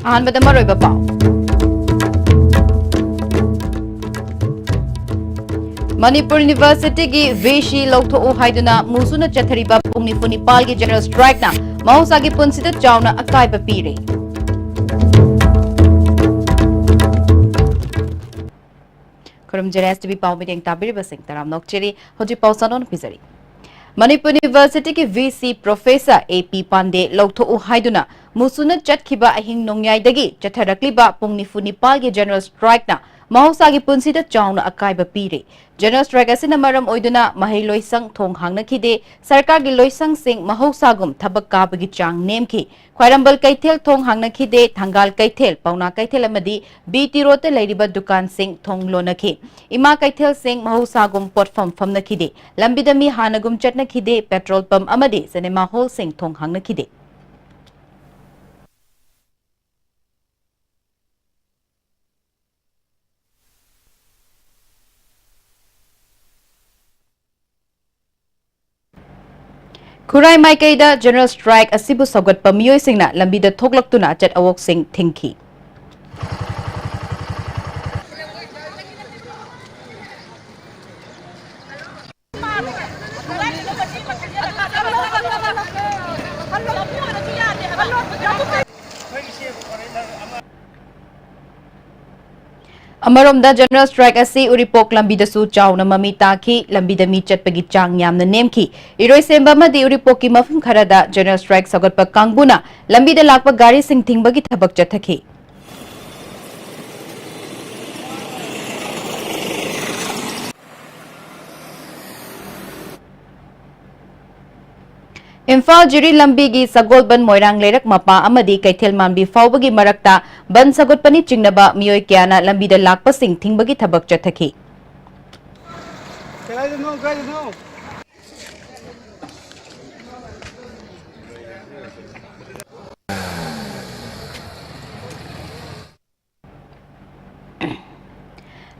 ꯑꯍꯥꯟꯕꯗ ꯃꯔꯨꯑꯣꯏꯕ ꯄꯥꯎ ꯃꯅꯤꯄꯨꯔ ꯌꯨꯅꯤꯚꯔꯁꯤꯇꯤꯒꯤ ꯚꯤꯁꯤ ꯂꯧꯊꯣꯛꯎ ꯍꯥꯏꯗꯨꯅ ꯃꯨꯁꯨꯅ ꯆꯠꯊꯔꯤꯕ ꯄꯨꯡ ꯅꯤꯐꯨ ꯅꯤꯄꯥꯜꯒꯤ ꯖꯦꯅꯔꯦꯜ ꯁ꯭ꯇ꯭ꯔꯥꯏꯛꯅ ꯃꯍꯧꯁꯥꯒꯤ ꯄꯨꯟꯁꯤꯗ ꯆꯥꯎꯅ ꯑꯀꯥꯏꯕ ꯄꯤꯔꯦ꯫ ꯈꯨꯔꯨꯝꯖꯔꯦ ꯇꯤꯚꯤ ꯄꯥꯎ ꯃꯤꯠꯌꯦꯡ ꯇꯥꯕꯤꯔꯤꯕꯁꯤꯡ ꯇꯔꯥꯝ ꯅꯣꯛꯆꯔꯤ ꯍꯧꯖꯤꯛ ꯄꯥꯎ ꯁꯥꯗꯣꯟ ꯄꯤꯖꯔꯤ꯫ ꯃꯅꯤꯄꯨꯔ ꯌꯨꯅꯤꯚꯔꯁꯤꯇꯤꯒꯤ ꯚꯤꯁꯤ ꯄ꯭ꯔꯣꯐꯦꯁꯔ A.P. ꯄꯥꯟꯗꯦ ꯂꯧꯊꯣꯛꯎ ꯍꯥꯏꯗꯨꯅ ꯃꯨꯁꯨꯅ ꯆꯠꯈꯤꯕ ꯑꯍꯤꯡ ꯅꯣꯡꯌꯥꯏꯗꯒꯤ ꯆꯠꯊꯔꯛꯂꯤꯕ ꯄꯨꯡ ꯅꯤꯐꯨ ꯅꯤꯄꯥꯜꯒꯤ ꯖꯦꯅꯔꯦꯜ ꯁ꯭ꯇ꯭ꯔꯥꯏꯛꯅ ꯃꯍꯧꯁꯥꯒꯤ ꯄꯨꯟꯁꯤꯗ ꯆꯥꯎꯅ ꯑꯀꯥꯏꯕ ꯄꯤꯔꯦ꯫ ꯖꯦꯅꯔꯦꯜ ꯁ꯭ꯇ꯭ꯔꯥꯏꯛ ꯑꯁꯤꯅ ꯃꯔꯝ ꯑꯣꯏꯗꯨꯅ ꯃꯍꯩꯂꯣꯏꯁꯪ ꯊꯣꯡ ꯍꯥꯡꯅꯈꯤꯗꯦ, ꯁꯔꯀꯥꯔꯒꯤ ꯂꯣꯏꯁꯪꯁꯤꯡ ꯃꯍꯧꯁꯥꯒꯨꯝ ꯊꯕꯛ ꯀꯥꯕꯒꯤ ꯆꯥꯡ ꯅꯦꯝꯈꯤ, ꯈ꯭ꯋꯥꯏꯔꯝꯕꯟ ꯀꯩꯊꯦꯜ ꯊꯣꯡ ꯍꯥꯡꯅꯈꯤꯗꯦ, ꯊꯪꯒꯥꯜ ꯀꯩꯊꯦꯜ, ꯄꯥꯎꯅꯥ ꯀꯩꯊꯦꯜ ꯑꯃꯗꯤ BT ꯔꯣꯗꯇ ꯂꯩꯔꯤꯕ ꯗꯨꯀꯥꯟꯁꯤꯡ ꯊꯣꯡ ꯂꯣꯟꯅꯈꯤ꯫ ꯏꯃꯥ ꯀꯩꯊꯦꯜꯁꯤꯡ ꯃꯍꯧꯁꯥꯒꯨꯝ ꯄꯣꯠꯐꯝ ꯐꯝꯅꯈꯤꯗꯦ, ꯂꯝꯕꯤꯗ ꯃꯤ ꯍꯥꯟꯅꯒꯨꯝ ꯆꯠꯅꯈꯤꯗꯦ, ꯄꯦꯇ꯭ꯔꯣꯜ ꯄꯝꯞ ꯑꯃꯗꯤ ꯁꯤꯅꯦꯃꯥ ꯍꯣꯜꯁꯤꯡ ꯊꯣꯡ ꯍꯥꯡꯅꯈꯤꯗꯦ꯫ ꯈꯨꯔꯥꯏ ꯃꯥꯏꯀꯩꯗ ꯖꯦꯅꯔꯦꯜ ꯁ꯭ꯇ꯭ꯔꯥꯏꯛ ꯑꯁꯤꯕꯨ ꯁꯧꯒꯠꯄ ꯃꯤꯑꯣꯏꯁꯤꯡꯅ ꯂꯝꯕꯤꯗ ꯊꯣꯛꯂꯛꯇꯨꯅ ꯑꯆꯠ ꯑꯋꯣꯛꯁꯤꯡ ꯊꯤꯡꯈꯤ꯫ अमरोमदा जनरल स्ट्राइक असी उरिपोक लंबीदसु चाउना ममी ताखी, लंबीदा मी चटपगी चांग यामना नेमखी। इरोइसेंबा अमदी उरिपोकी मफम खरदा जनरल स्ट्राइक सगतपा कांगबुना लंबीदा लाकपा गाड़ी सिंह थिंगबगी थबक चथखी। इम्फाल जिरी लंबी की सगोलबन मोइरांग लेरक मपा अमदी कैथेल मानबी फाउबगी मरक्ता बन सगोटपनी चिंगनबा मियोय क्याना लंबीदा लाकपसिंग थिंगबगी थबक चथखी।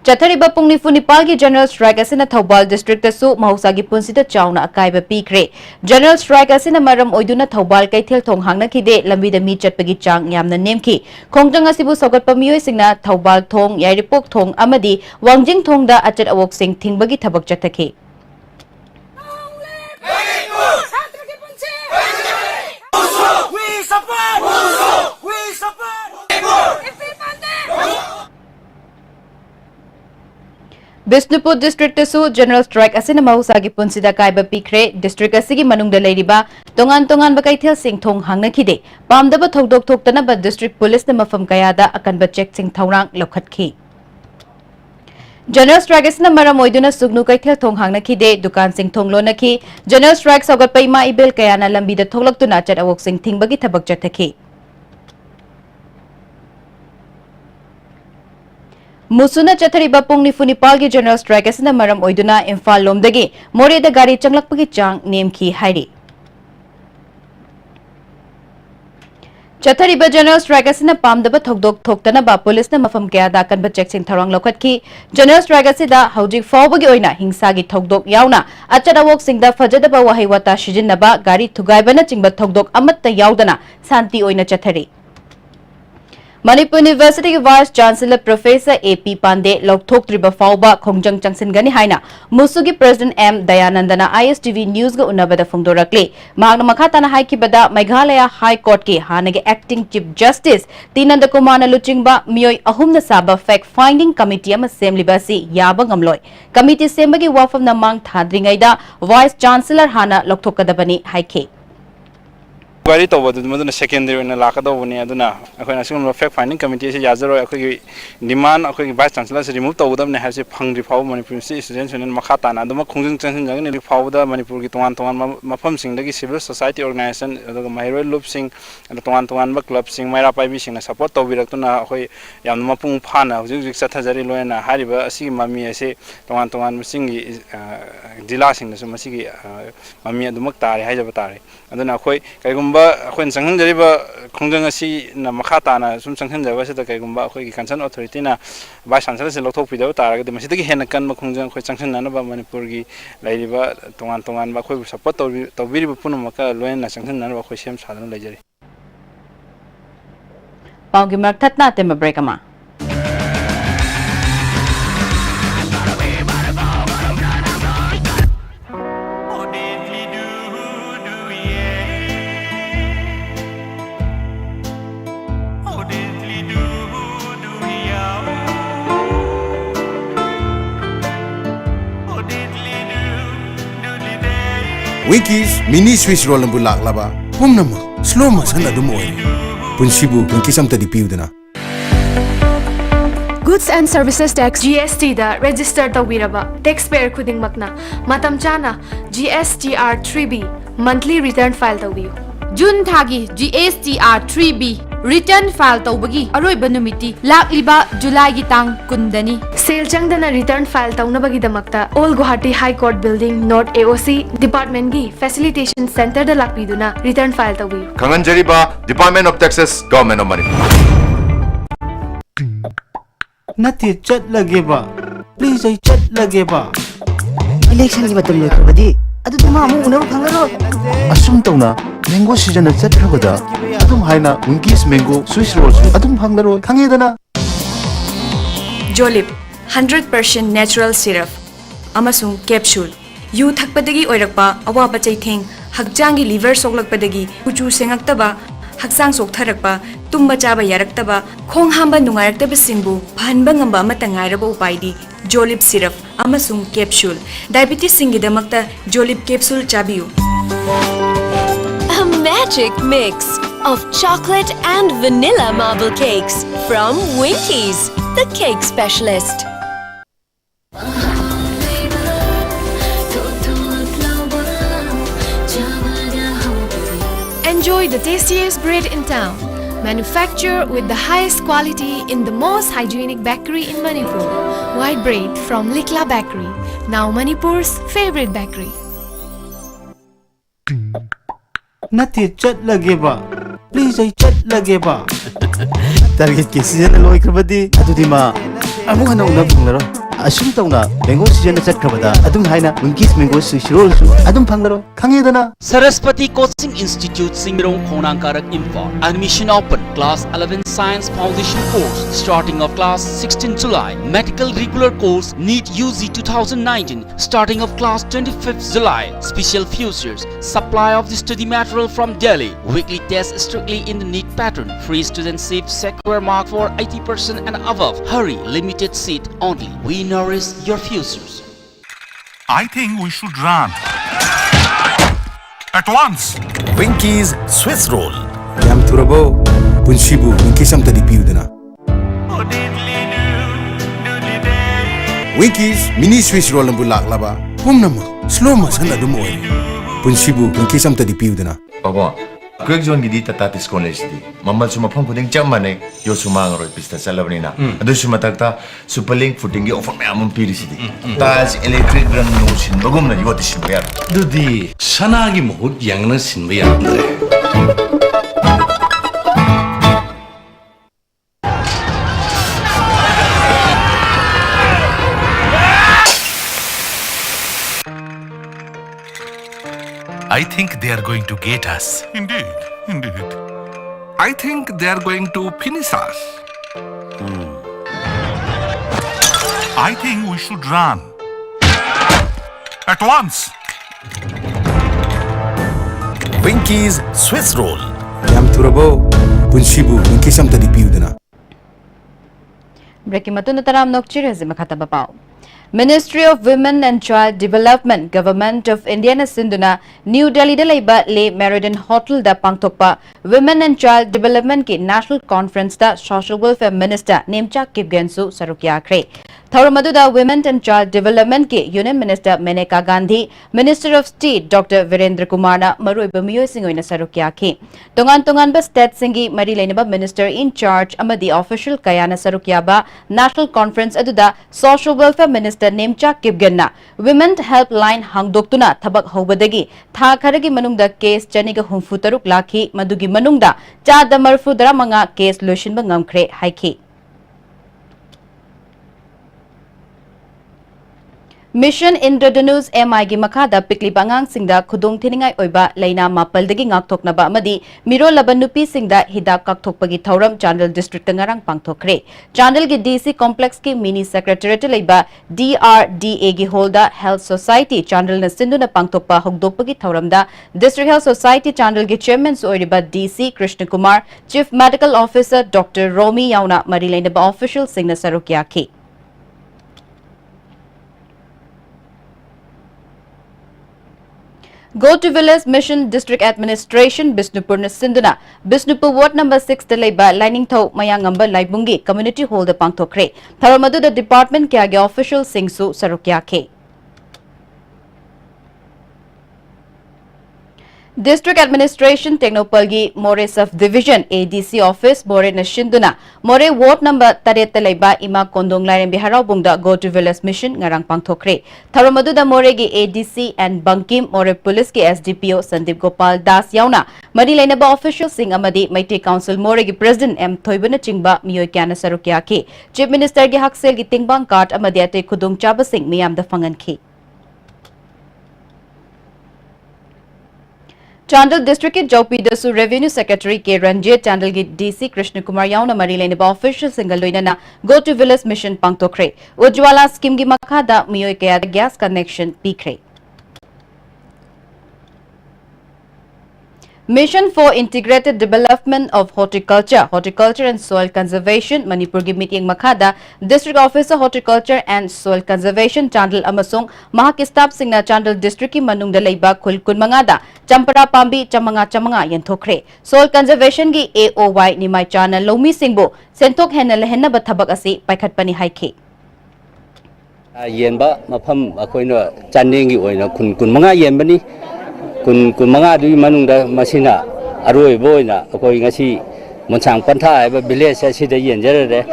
चथरीबा पुंग निफु निपाल की जनरल स्ट्राइक असिना थौबाल डिस्ट्रिक्ट तसु महौसागी पुंसिदा चाउना अकाइबा पीखरे। जनरल स्ट्राइक असिना मरम ओइदुना थौबाल कैथेल थोंग हांगनाखिदे, लंबीदा मी चटपगी चांग यामना नेमखी। खोंगजंग असिबु सौगटपा मियोइसिंगना थौबाल थोंग, याइरिपोक थोंग अमदी वांगजिंग थोंगदा अचट अवोकसिंग थिंगबगी थबक चथखी। बिष्णुपुर डिस्ट्रिक्ट जनरल स्ट्राइक असिना महौसागी पुंसिदा कायबा पीखरे। डिस्ट्रिक्ट असिगी मनुंगदा लेरिबा तोंगान तोंगानबा कैथेल सिंह थोंग हांगनाखिदे, पामदबा थौदोक थोक्तनबा डिस्ट्रिक्ट पुलिस ने मफम कयादा अकनबा चेकसिंग थौरांग लौखटखी। जनरल स्ट्राइक असिना मरम ओइदुना सुगनु कैथेल थोंग हांगनाखिदे, दुकान सिंह थोंग लोनखी। जनरल स्ट्राइक सौगटपा इमा इबेल कयाना लंबीदा थोक्लक्तुना चट अवोकसिंग थिंगबगी थबक चथखी। मुसुना चथरीबा पुंग निफु निपाल की जनरल स्ट्राइक असिना मरम ओइदुना इम्फाल लोमदगी मोरेदा गाड़ी चंगलकपगी चांग नेमखी हाइरी। चथरीबा जनरल स्ट्राइक असिना पामदबा थौदोक थोक्तनबा पुलिस ने मफम कयादा अकनबा चेकसिंग थौरांग लौखटखी। जनरल स्ट्राइक असिदा हौजिक फाउबगी ओइना हिंसागी थौदोक यावना अचट अवोकसिंगदा फजदबा वहाई वाता सिजिन्नबा, गाड़ी थुगाइबना चिंबा थौदोक अमत्ता यावदना शांति ओइना चथरी। मणिपुर यूनिवर्सिटी की vice chancellor professor A.P. Pande लौथोक्त्रिबा फाउबा खोंगजंग चंगसिनगनी हाइना मुसुगी प्रेसिडेंट M. दयानंदना ISTV न्यूज गा उन्नबदा फोंदोरक्ले। महागना मखाताना हाइकिबदा मेघालय हाई कोर्ट की हानगे एक्टिंग चीफ जस्टिस तीनंद कुमारना लुचिंगबा मियोय अहुमना साबा फैक्ट फाइंडिंग कमिटी अमा सेमलिबासी याबा ngamloi। कमिटी सेमबगी वाफमना मांग थाद्रिंगैदा वाइस चांसलर हाना लौथोकदबनी हाइखे। क्वारी तब सेकेंडरी लाकदने अखोना फैक्ट फाइंडिंग कमिटी से याजरो अखोगी डिमांड अखोगी वाइस चांसलर से रिमूव तौदबने है फंग्री फाव मणिपुर स्टूडेंट्स यूनियन मखा ताना खोंजंग चंजन फावद मणिपुर की तोान तोान मफम सिविल सोसाइटी ऑर्गेनाइजेशन महरोई लूप तोान तोान क्लब मैरा पाइबी सपोर्ट तौरना अखोई मपुंग फाना हजिक चथजरी लोना ममी से तोान तोान जिला ममी तारे है तारे अखोई कईगुब अखोन चंहनजरीब खोंजंग मखा ताना सूम चंहनजबसीद कईगुब अखोई कंसर्न अथॉरिटीना वाइस चांसलर से लौथोपीदब तारगदी मसीदगी हेन्ना कन्बा खोंजंग अखोई चंहननबा मणिपुर की लैरिबा तोंगान तोंगानबा अखोई सपोर्ट तौबीरिबा पुनमका लोयना चंहननबा अखोई सेम सादना लेजरी। ꯄꯥꯎꯒꯤ ꯃꯔꯛ ꯊꯠꯅ ꯇꯦꯝꯕ ꯕ꯭ꯔꯦꯛ ꯑꯃ Winkies mini Swiss roll ambu laklaba pumnama slow motion adum oire punsibu Winkies amta di piudana Goods and Services Tax GST da register tawiraba taxpayer khudingmakna matam chana GSTR 3B monthly return file tawiyu June thagi GSTR 3B return file tawbagi aroiba numiti lakliba July gi tang kundani sale changdana return file tawnabagi damakta All Guwahati High Court Building North AOC Department gi Facilitation Center da lakpiduna return file tawiyu Kanganjariba Department of Taxes Government of Manipur Nati chat lagi ba please ay chat lagi ba election gi matam lo badi adu tuma amu unaru phangaro asum tawna mango season chat rabada adum haina Winkies mango Swiss rolls adum phangaro khangedana Jolip 100% natural syrup amasung capsule yu thakpadagi oirakpa awaba chaitheng hakjangi liver soklakpadagi kuchu sengaktaba haksang soktharakpa tumba chaba yaraktaba khong hamba nungairaktaba singbu phanba ngamba amata ngairaba upaidi Jolip syrup amasung capsule diabetes singidamakta Jolip capsule chabiyu A magic mix of chocolate and vanilla marble cakes from Winkies, the cake specialist. Enjoy the tastiest bread in town. Manufactured with the highest quality in the most hygienic bakery in Manipur. White bread from Likla Bakery, now Manipur's favorite bakery. Nati chat lagi ba please ay chat lagi ba target ki season loy krabadi adu di ma amu hana unab phangaro asum tawna mango season chat krabada adum haina Winkies mango Swiss rolls adum phangaro khangedana Saraswati Coaching Institute Singrong Khonangkarak Info. Admission open. Class 11 Science Foundation course starting of class 16 July. Medical regular course NEET UG 2019 starting of class 25th July. Special futures. Supply of the study material from Delhi. Weekly test strictly in the NEET pattern. Free studentship secure mark for 80% and above. Hurry, limited seat only. We nourish your futures. I think we should run. At once. Winkies Swiss roll yam turabo punsibu Winkies amta di piudana Winkies mini Swiss roll ambu laklaba pumnama slow motion adum oire punsibu Winkies amta di piudana Baba Quick zone gidi Tatatis College di Mamal suma phang puding chamane yo sumang roi pista salabnina adu suma takta superlink footing gi offer me amum pirisidi tas electric run no sin bagum na yoti sin bayar Dudi sanagi mohut yang na sin bayar. I think they are going to get us. Indeed, indeed. I think they are going to finish us. I think we should run. At once. Winkies Swiss roll yam turabo punsibu Winkies amta di piudana Breaking matunda taram nokchiri hazima khataba pau Ministry of Women and Child Development Government of India na sinduna New Delhi da laiba Le Meridian Hotel da pangthokpa Women and Child Development ki National Conference da Social Welfare Minister Nemcha Kipgensu sarukya khre Thauramadu Women and Child Development ki Union Minister Maneka Gandhi Minister of State Dr. Virendra Kumar na maruiba miyoy singoy na sarukya khi tongan ba state singi mari lainaba Minister in charge amadi official kaya na sarukya ba National Conference aduda Social Welfare Minister Nemcha Kipgenna Women Helpline hangdoktuna thabak hobadagi tha kharagi manungda case chaniga humfutaruk lakhi madugi manungda chada marfudara manga case loishinba ngamkhre haikhi Mission Indradhanush MI gi makhada piklib angang singda khudong thiningai oiba leina mapaldagi ngakthoknaba amadi miro laban nupi singda hidak kakthokpagi thauram Chandel district ngarang pangthokre. Chandel gi DC complex ki mini secretariat leiba DRDA gi holda Health Society Chandel na sinduna pangthokpa hogdokpagi thauramda District Health Society Chandel gi chairman oiriba DC Krishna Kumar, Chief Medical Officer Dr. Romi yauna mari leinaba official singna saruk yakhi. Go to Village Mission District Administration Bisnupur na sinduna Bisnupur Ward number 6 da leiba lining thau mayangamba laibungi community hall da pangthokre. Tharamadu da department kya ge official singsu sarukya ke. District Administration Technopalgi More Sub Division ADC Office More na Shinduna More Ward number 3 Talaiba Ima Kondong Lairem Biharau Bungda Go to Village Mission Ngarang Pangthokre. Tharamadu da More gi ADC and Bankim More Police ki SDPO Sandip Gopal Das yauna Mari Lainaba official sing amadi Maiti Council More gi President M Thoibana Chingba Miyoy Kyana Sarukya ki Chief Minister gi Haksel gi Tingbang Card amadi ate Khudung Chaba Sing Miyam da Fangan ki. Chandel District ke Jaupi Dasu Revenue Secretary K. Ranjit Chandel ki DC Krishna Kumar yauna mari leinaba official single loina na Go to Village Mission pangtokre. Ujwala scheme gi makhada miyoy kaya gas connection pikre. Mission for Integrated Development of Horticulture and Soil Conservation Manipur gi meeting makhada District Officer Horticulture and Soil Conservation Chandel amasung mahakistab singna Chandel District ki manungda leiba khul kunmangada champara pambi chamanga yenthokre. Soil Conservation gi AOY nimai chana lomi singbo sentok henna lehenna bathabak asi paikhatpani haike. Yenba mafam akoina chandengi oina kun manga yenbani kun manga du manungda masina aroi boina akoi ngasi monchang pantha ba village asida yenjare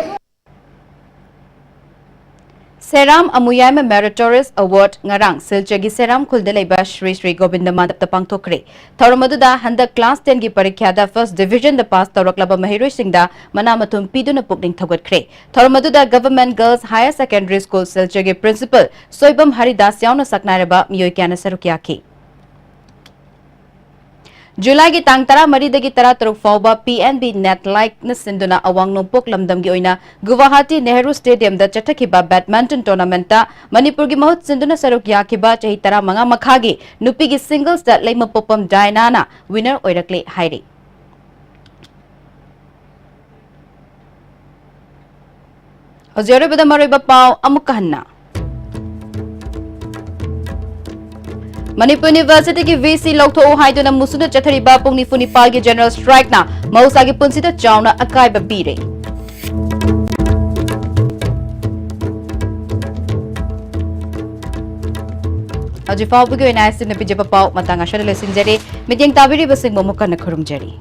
Seram Amuyai Meritorious Award ngarang Silchagi Seram Kuldeleba Shri Shri Govinda Madap Pangtokre. Thauramaduda Handak Class 10 gi Parikya da First Division the Pass Tauraklaba Mahiroi Singda Manamatum Piduna Pukning Thagotkre. Thauramaduda Government Girls Higher Secondary School Silchagi Principal Soibam Haridas Yauna Saknareba Miyoy Kyana Sarukyaki. July gi tang tara mari dagi tara turuk fauba PNB net like na sinduna awang nompok lamdam gi oina Guwahati Nehru Stadium da chatakhiba badminton tournament ta Manipur gi mahut sinduna saruk yakiba chahi tara manga makhagi nupi gi singles da leima popam Diana winner oirakle hairi. Hozore bada maroiba pau amukahanna Manipur University ki VC Lokto Haiduna Musuna Chathariba Pungni Funipal ki General Strike na Mausa ki Punsita Chauna Akaiba Bire. Aji Faubugo and Isin Pijapau Matanga Shadale Sinjari, Meeting Tabiri Basing Momukana Kurumjari.